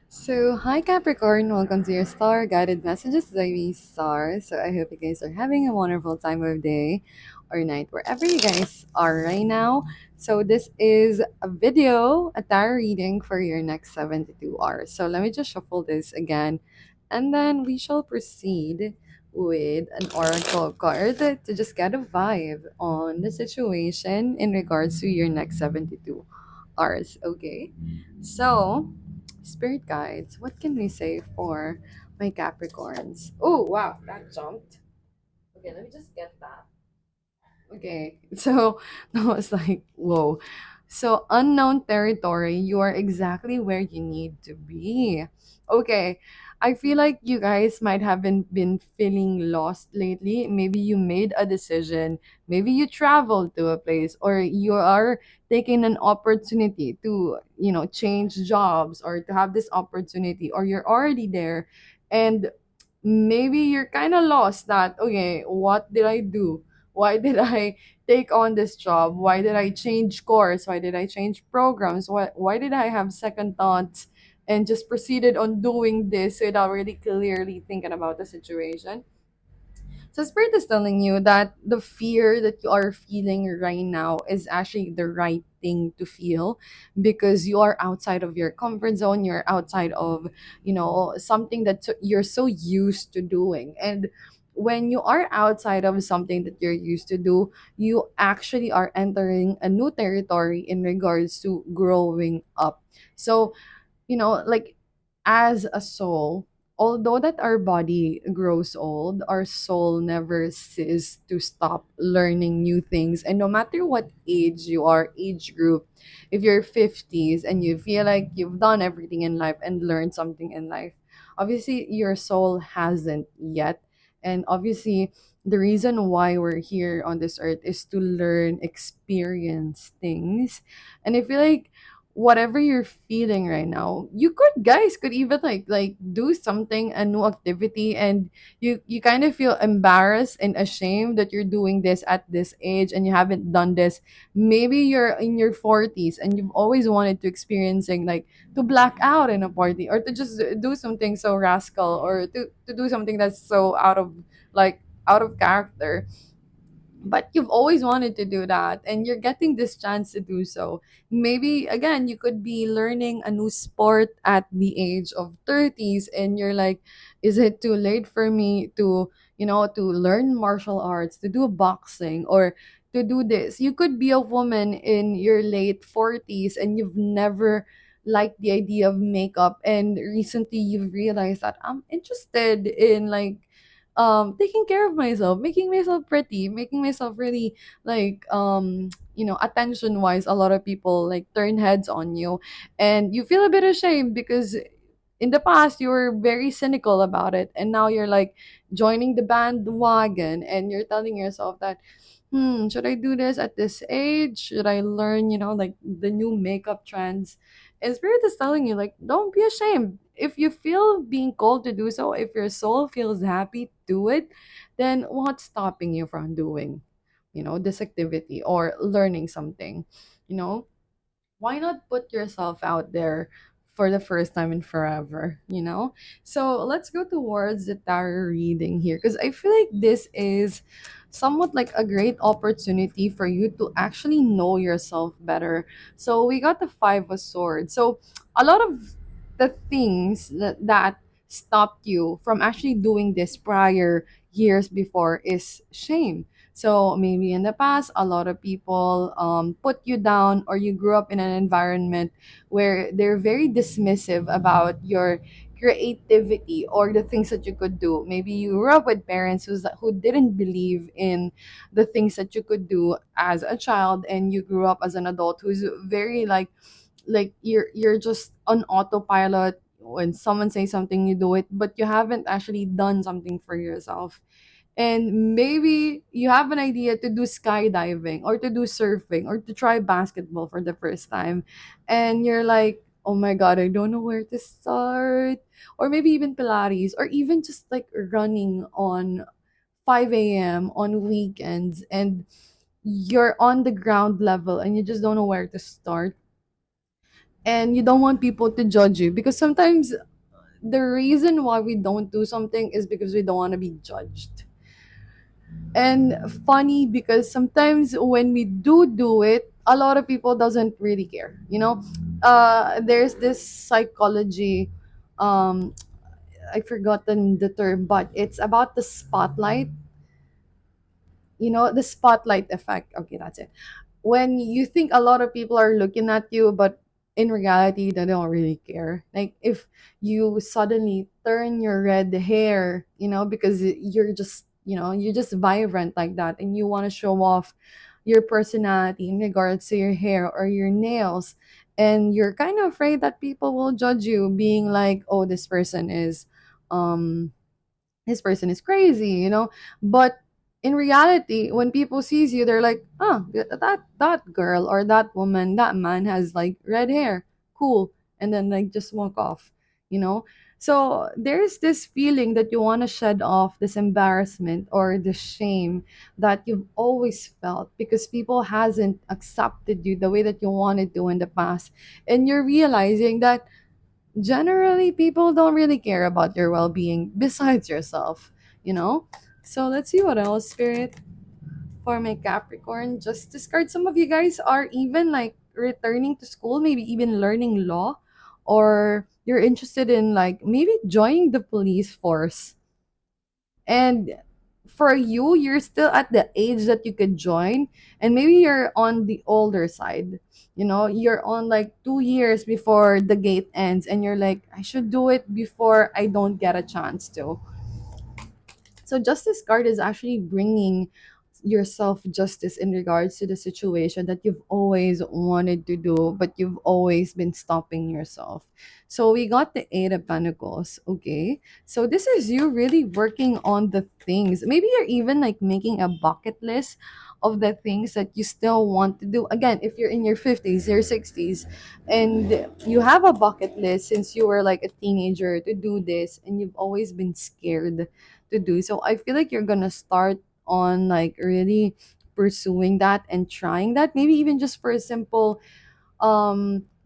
Hi Capricorn, welcome to your Star Guided Messages by me, Star. I hope you guys are having a wonderful time of day or night, wherever you guys are right now. This is a video, a tarot reading for your next 72 hours. So, let me just shuffle this again, and then we shall proceed with an oracle card to just get a vibe on the situation in regards to your next 72 hours. Okay, so spirit guides, what can we say for my Capricorns? Oh, wow, that jumped. Okay, let me just get that. Okay, so that was like, whoa. So, unknown territory, you are exactly where you need to be. Okay, I feel like you guys might have been feeling lost lately. Maybe you made a decision, maybe you traveled to a place, or you are taking an opportunity to, change jobs or to have this opportunity, or you're already there. And maybe you're kind of lost that, okay, what did I do? Why did I take on this job? Why did I change course? Why did I change programs? Why did I have second thoughts and just proceeded on doing this without really clearly thinking about the situation? So Spirit is telling you that the fear that you are feeling right now is actually the right thing to feel, because you are outside of your comfort zone. You're outside of, something that you're so used to doing. And when you are outside of something that you're used to do, you actually are entering a new territory in regards to growing up. So, like, as a soul, although that our body grows old, our soul never ceases to stop learning new things. And no matter what age you are, age group, if you're 50s and you feel like you've done everything in life and learned something in life, obviously your soul hasn't yet. And obviously, the reason why we're here on this earth is to learn, experience things. And I feel like whatever you're feeling right now, you could even like do something, a new activity, and you kind of feel embarrassed and ashamed that you're doing this at this age and you haven't done this. Maybe you're in your 40s and you've always wanted to experiencing, like, to black out in a party, or to just do something so rascal, or to do something that's so out of character, but you've always wanted to do that and you're getting this chance to do so. Maybe again, you could be learning a new sport at the age of 30s, and you're like, is it too late for me to, to learn martial arts, to do boxing, or to do this? You could be a woman in your late 40s and you've never liked the idea of makeup, and recently you've realized that I'm interested in, like, taking care of myself, making myself pretty, making myself really, like, attention wise. A lot of people like turn heads on you, and you feel a bit ashamed because in the past you were very cynical about it, and now you're like joining the bandwagon, and you're telling yourself that, should I do this at this age? Should I learn, like, the new makeup trends? And Spirit is telling you, like, don't be ashamed. If you feel being called to do so, if your soul feels happy, do it. Then what's stopping you from doing, this activity or learning something? You know, why not put yourself out there for the first time in forever, So let's go towards the tarot reading here, because I feel like this is somewhat like a great opportunity for you to actually know yourself better. So we got the Five of Swords. So a lot of the things that stopped you from actually doing this prior years before is shame. So maybe in the past, a lot of people put you down, or you grew up in an environment where they're very dismissive about your creativity or the things that you could do. Maybe you grew up with parents who didn't believe in the things that you could do as a child, and you grew up as an adult who's very like you're just on autopilot. When someone says something, you do it, but you haven't actually done something for yourself. And maybe you have an idea to do skydiving, or to do surfing, or to try basketball for the first time, and you're like, oh my god, I don't know where to start. Or maybe even Pilates, or even just like running on 5 a.m. on weekends, and you're on the ground level and you just don't know where to start. and you don't want people to judge you, because sometimes the reason why we don't do something is because we don't want to be judged. And funny, because sometimes when we do it, a lot of people doesn't really care, there's this psychology, um I forgotten the term, but it's about the spotlight, the spotlight effect. Okay, that's it. When you think a lot of people are looking at you, but in reality they don't really care. Like if you suddenly turn your red hair, because you're just vibrant like that, and you want to show off your personality in regards to your hair or your nails, and you're kind of afraid that people will judge you, being like, oh, um this person is crazy, but in reality, when people sees you, they're like, oh, that girl or that woman, that man has like red hair, cool, and then like just walk off, you know so there's this feeling that you want to shed off this embarrassment or the shame that you've always felt, because people hasn't accepted you the way that you wanted to in the past, and you're realizing that generally people don't really care about your well-being besides yourself, you know so let's see what else, spirit, for my Capricorn. Just discard, some of you guys are even like returning to school, maybe even learning law, or you're interested in like maybe joining the police force. And for you, you're still at the age that you could join, and maybe you're on the older side. You're on like 2 years before the gate ends, and you're like, I should do it before I don't get a chance to. So justice card is actually bringing yourself justice in regards to the situation that you've always wanted to do, but you've always been stopping yourself. So we got the Eight of Pentacles. Okay. So this is you really working on the things. Maybe you're even like making a bucket list of the things that you still want to do. Again, if you're in your 50s, your 60s, and you have a bucket list since you were like a teenager to do this, and you've always been scared to do so, I feel like you're gonna start on like really pursuing that and trying that, maybe even just for a simple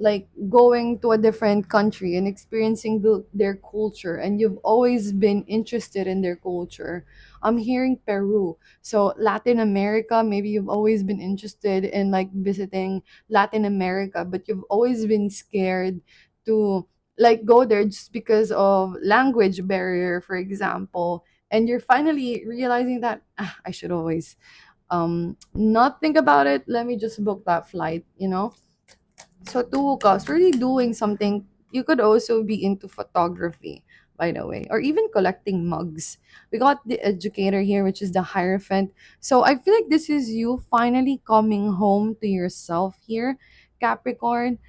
like going to a different country and experiencing their culture, and you've always been interested in their culture. I'm hearing Peru, so Latin America, maybe you've always been interested in like visiting Latin America, but you've always been scared to like go there just because of language barrier, for example. And you're finally realizing that, I should always not think about it, let me just book that flight. So two cups, really doing something. You could also be into photography, by the way, or even collecting mugs. We got the educator here, which is the Hierophant. So I feel like this is you finally coming home to yourself here, Capricorn.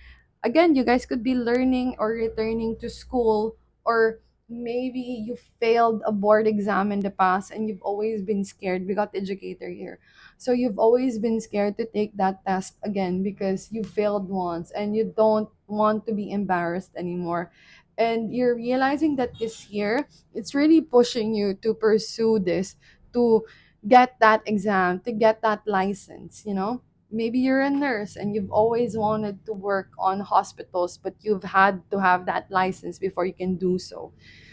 Again, you guys could be learning or returning to school, or maybe you failed a board exam in the past and you've always been scared. We got the educator here, so you've always been scared to take that test again because you failed once and you don't want to be embarrassed anymore. And you're realizing that this year it's really pushing you to pursue this, to get that exam, to get that license. Maybe you're a nurse and you've always wanted to work on hospitals, but you've had to have that license before you can do so.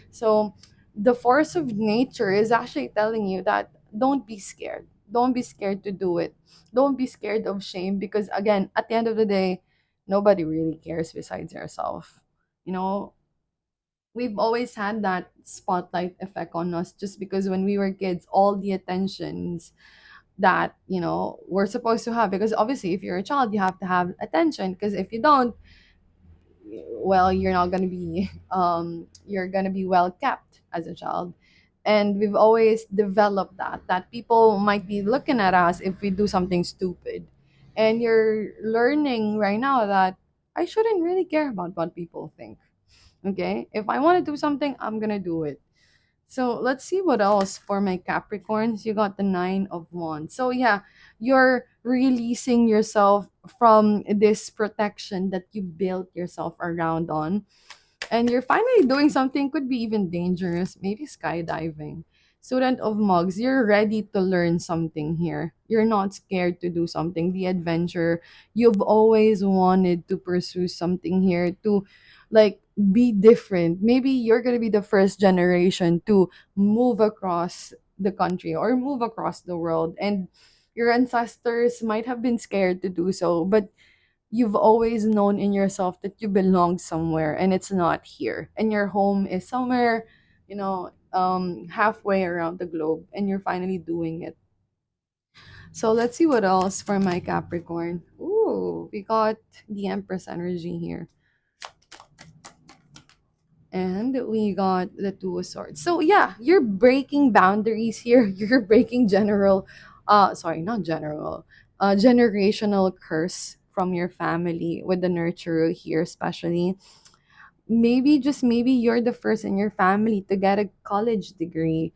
So the force of nature is actually telling you that don't be scared. Don't be scared to do it. Don't be scared of shame, because again, at the end of the day, nobody really cares besides yourself. You know, we've always had that spotlight effect on us just because when we were kids, all the attentions that we're supposed to have, because obviously if you're a child you have to have attention, because if you don't, well, you're not going to be you're going to be well kept as a child. And we've always developed that people might be looking at us if we do something stupid, and you're learning right now that I shouldn't really care about what people think. Okay, if I want to do something, I'm going to do it. So let's see what else for my Capricorns. You got the Nine of Wands. So yeah, you're releasing yourself from this protection that you built yourself around on. And you're finally doing something, could be even dangerous, maybe skydiving. Student of mugs, you're ready to learn something here. You're not scared to do something, the adventure. You've always wanted to pursue something here, to like be different. Maybe you're going to be the first generation to move across the country or move across the world, and your ancestors might have been scared to do so, but you've always known in yourself that you belong somewhere and it's not here, and your home is somewhere, halfway around the globe, and you're finally doing it. So let's see what else for my Capricorn. Ooh, we got the Empress energy here, and we got the Two of Swords. So yeah, you're breaking boundaries here. You're breaking sorry, not general, generational curse from your family with the nurturer here, especially. Maybe, just maybe, you're the first in your family to get a college degree,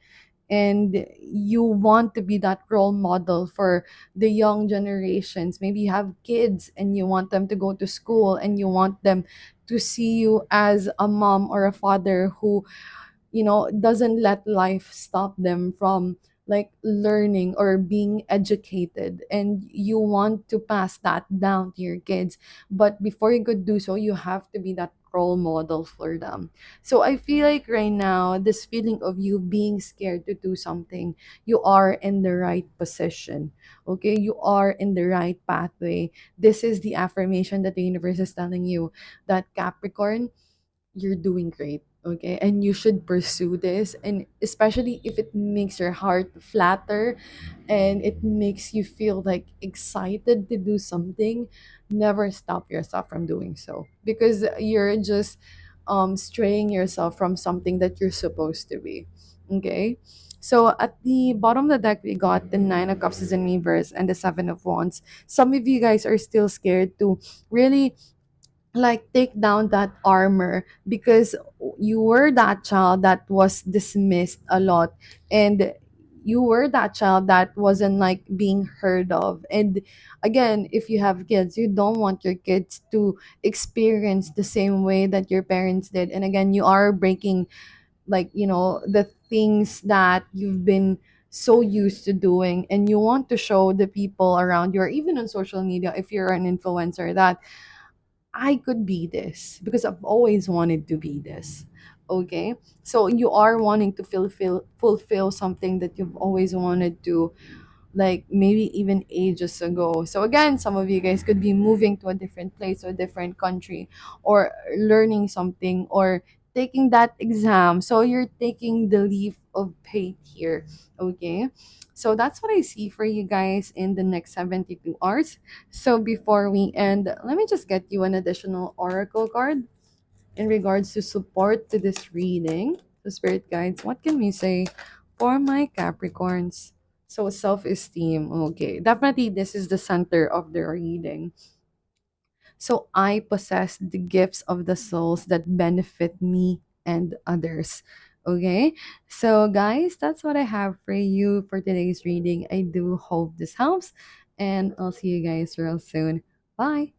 and you want to be that role model for the young generations. Maybe you have kids and you want them to go to school, and you want them to see you as a mom or a father who, doesn't let life stop them from like learning or being educated, and you want to pass that down to your kids. But before you could do so, you have to be that role model for them. So I feel like right now, this feeling of you being scared to do something, you are in the right position. Okay, you are in the right pathway. This is the affirmation that the universe is telling you, that Capricorn, you're doing great. Okay, and you should pursue this, and especially if it makes your heart flatter and it makes you feel like excited to do something, never stop yourself from doing so, because you're just straying yourself from something that you're supposed to be. Okay, so at the bottom of the deck, we got the Nine of Cups is in reverse and the Seven of Wands. Some of you guys are still scared to really like take down that armor, because you were that child that was dismissed a lot, and you were that child that wasn't like being heard of. And again, if you have kids, you don't want your kids to experience the same way that your parents did. And again, you are breaking, like, the things that you've been so used to doing, and you want to show the people around you, or even on social media if you're an influencer, that I could be this because I've always wanted to be this. Okay? So you are wanting to fulfill something that you've always wanted to, like maybe even ages ago. So again, some of you guys could be moving to a different place or a different country, or learning something, or taking that exam. So you're taking the leap of faith here. Okay? So that's what I see for you guys in the next 72 hours. So before we end, let me just get you an additional oracle card in regards to support to this reading. The spirit guides, what can we say for my Capricorns? So self-esteem. Okay, definitely this is the center of the reading. So I possess the gifts of the souls that benefit me and others. Okay, so guys, that's what I have for you for today's reading. I do hope this helps, and I'll see you guys real soon. Bye.